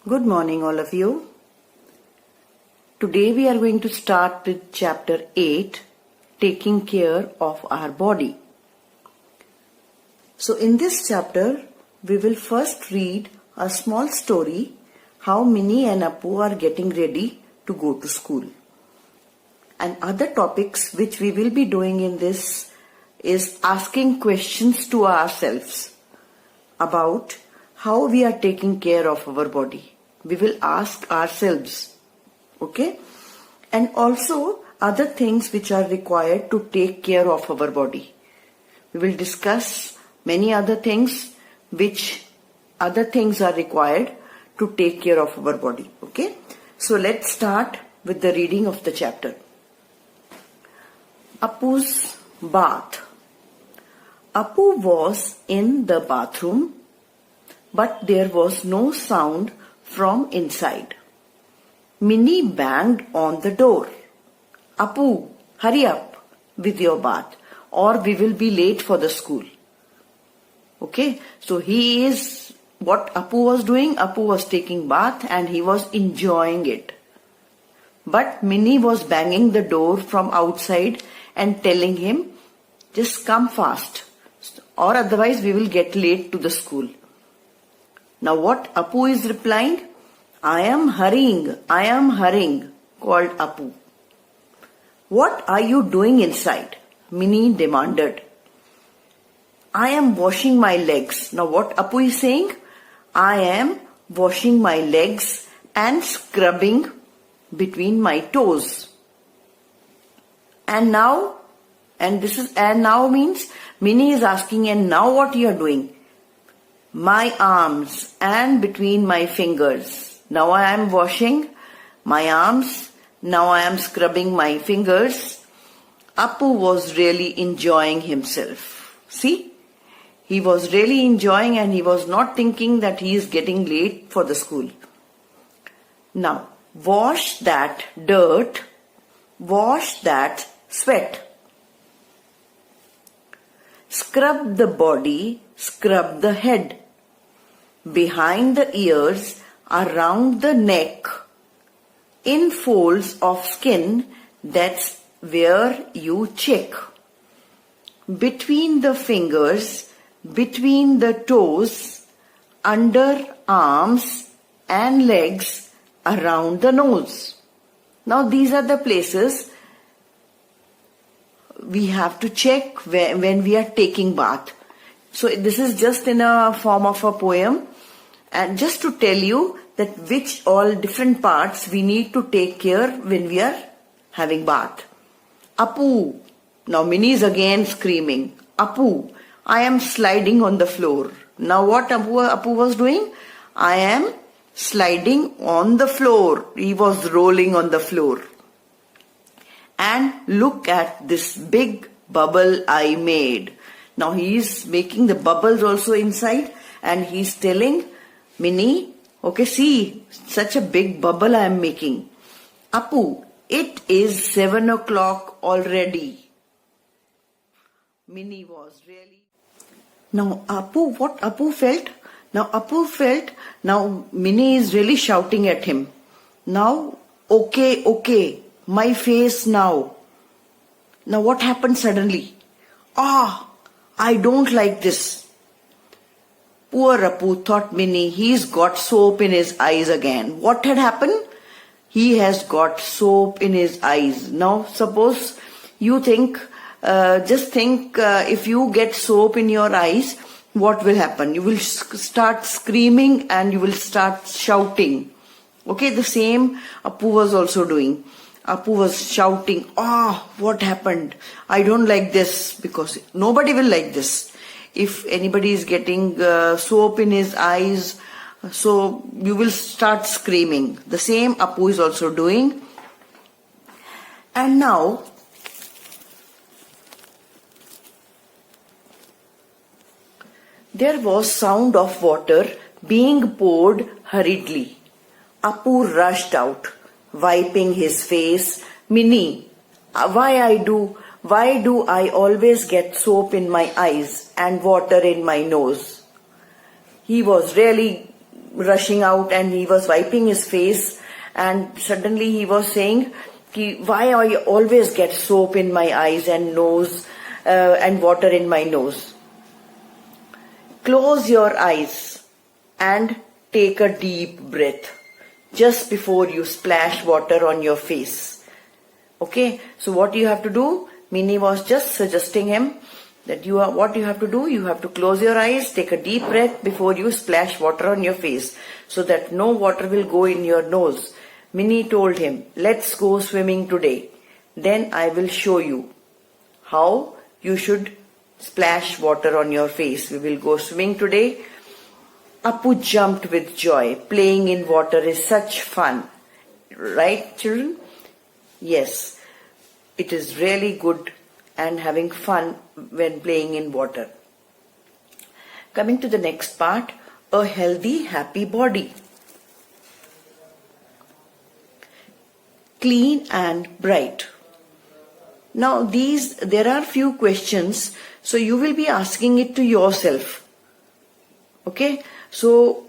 Good morning, all of you. Today we are going to start with chapter 8, Taking Care of Our Body. So in this chapter, we will first read a small story how Minnie and Appu are getting ready to go to school. And other topics which we will be doing in this is asking questions to ourselves about how we are taking care of our body. We will ask ourselves, okay? And also other things which are required to take care of our body. We will discuss many other things which other things are required to take care of our body, okay? So let's start with the reading of the chapter. Appu's bath. Appu was in the bathroom, but there was no sound from inside. Minnie banged on the door. Appu, hurry up with your bath or we will be late for the school. Okay, so what Appu was doing, Appu was taking bath and he was enjoying it. But Minnie was banging the door from outside and telling him, just come fast or otherwise we will get late to the school. Now what Appu is replying? I am hurrying, called Appu. What are you doing inside? Minnie demanded. I am washing my legs. Now what Appu is saying? I am washing my legs and scrubbing between my toes. And now means Minnie is asking, and now what you are doing? My arms and between my fingers. Now I am washing my arms. Now I am scrubbing my fingers. Appu was really enjoying himself. See? He was really enjoying and he was not thinking that he is getting late for the school. Now, wash that dirt. Wash that sweat. Scrub the body. Scrub the head. Behind the ears, around the neck, in folds of skin, that's where you check. Between the fingers, between the toes, under arms and legs, around the nose. Now these are the places we have to check when we are taking bath. So this is just in a form of a poem. And just to tell you that which all different parts we need to take care when we are having bath. Appu. Now Minnie is again screaming. Appu, I am sliding on the floor. Now what Appu was doing? I am sliding on the floor. He was rolling on the floor. And look at this big bubble I made. Now he is making the bubbles also inside and he is telling Minnie, okay, see, such a big bubble I am making. Appu, it is 7 o'clock already. Minnie was really... Now Appu, what Appu felt? Now Minnie is really shouting at him. Now, okay, my face now. Now what happened suddenly? I don't like this. Poor Appu, thought Minnie, he's got soap in his eyes again. What had happened? He has got soap in his eyes. Now suppose you think, if you get soap in your eyes, what will happen? You will start screaming and you will start shouting. Okay, the same Appu was also doing. Appu was shouting, what happened? I don't like this, because nobody will like this. If anybody is getting soap in his eyes, so you will start screaming. The same Appu is also doing. And now, there was sound of water being poured hurriedly. Appu rushed out, wiping his face. Minnie, why do I always get soap in my eyes and water in my nose? He was really rushing out and he was wiping his face, and suddenly he was saying, why I always get soap in my eyes and nose and water in my nose. Close your eyes and take a deep breath just before you splash water on your face. Okay, so what you have to do, Minnie was just suggesting him that what you have to do, you have to close your eyes, take a deep breath before you splash water on your face so that no water will go in your nose. Minnie told him, let's go swimming today. Then I will show you how you should splash water on your face. We will go swimming today. Appu jumped with joy. Playing in water is such fun. Right, children? Yes, it is really good and having fun when playing in water. Coming to the next part, a healthy, happy body. Clean and bright. Now there are few questions, so you will be asking it to yourself. Okay, so,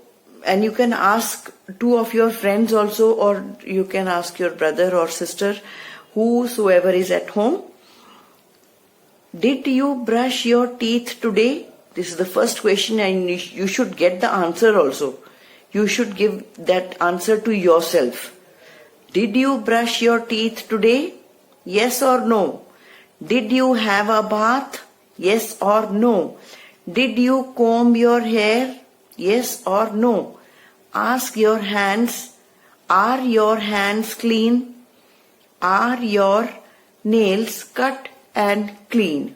and you can ask two of your friends also, or you can ask your brother or sister, whosoever is at home. Did you brush your teeth today? This is the first question, and you should get the answer also. You should give that answer to yourself. Did you brush your teeth today? Yes or no? Did you have a bath? Yes or no? Did you comb your hair? Yes or no? Ask your hands. Are your hands clean? Are your nails cut and clean?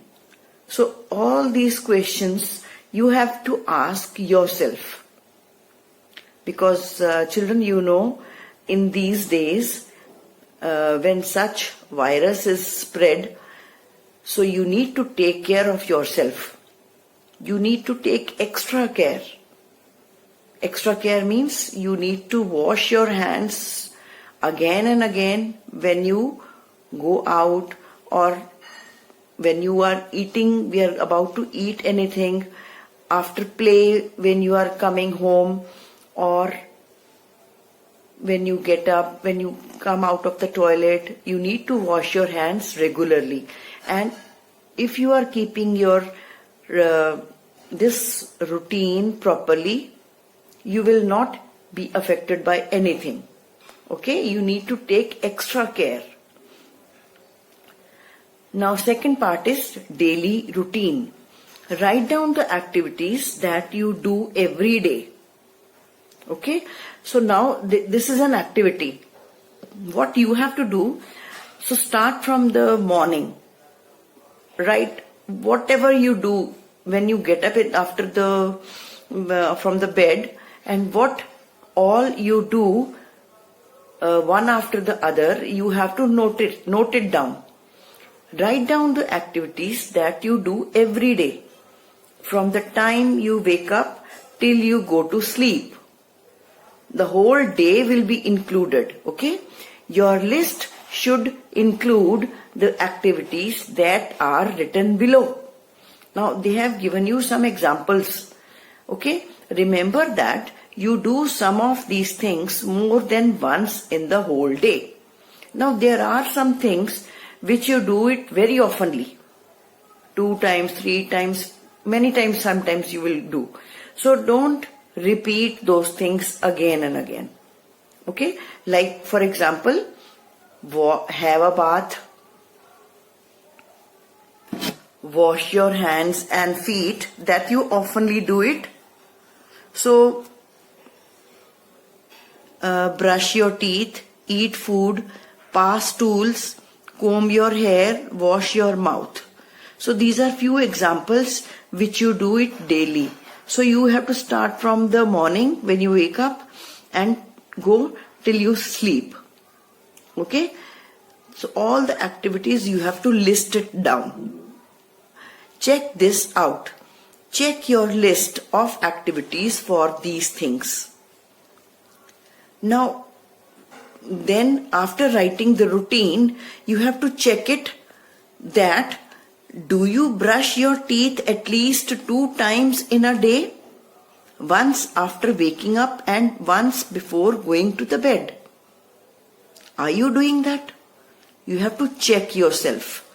So all these questions you have to ask yourself. Because children, you know, in these days, when such virus is spread, so you need to take care of yourself. You need to take extra care. Extra care means you need to wash your hands again and again when you go out, or when you are eating, we are about to eat anything, after play when you are coming home, or when you get up, when you come out of the toilet, you need to wash your hands regularly. And if you are keeping your this routine properly, you will not be affected by anything. Okay, you need to take extra care. Now second part is daily routine. Write down the activities that you do every day. Okay, so now this is an activity. What you have to do, so start from the morning. Write whatever you do when you get up after from the bed, and what all you do one after the other, you have to note it down. Write down the activities that you do every day, from the time you wake up till you go to sleep. The whole day will be included, okay? Your list should include the activities that are written below. Now they have given you some examples, okay? Remember that you do some of these things more than once in the whole day. Now there are some things which you do it very oftenly. 2 times, 3 times, many times sometimes you will do. So don't repeat those things again and again. Okay? Like for example, have a bath, wash your hands and feet, that you oftenly do it. So brush your teeth, eat food, pass tools, comb your hair, wash your mouth. So these are few examples which you do it daily. So you have to start from the morning when you wake up and go till you sleep. Okay? So all the activities you have to list it down. Check this out. Check your list of activities for these things. Now, then after writing the routine, you have to check it that do you brush your teeth at least 2 times in a day? once after waking up and once before going to the bed. Are you doing that? You have to check yourself.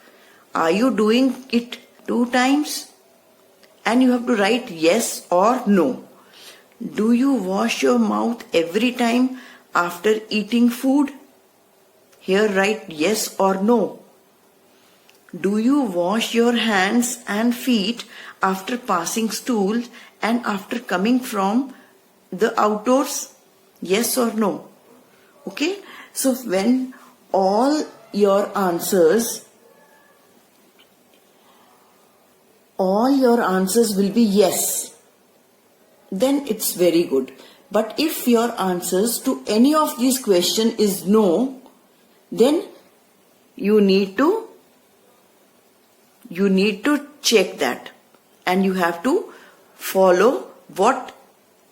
Are you doing it 2 times? And you have to write yes or no. Do you wash your mouth every time after eating food? Here write yes or no. Do you wash your hands and feet after passing stool and after coming from the outdoors? Yes or no? Okay. So when all your answers will be yes, then it's very good. But if your answers to any of these questions is no, then you need to check that, and you have to follow what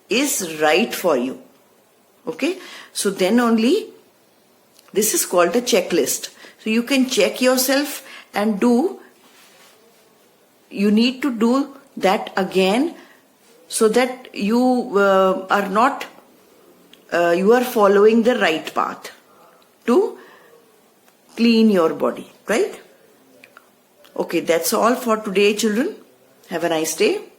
is right for you. Okay, so then only this is called a checklist. So you can check yourself and you need to do that again, so that you are following the right path to clean your body, right? Okay, that's all for today, children. Have a nice day.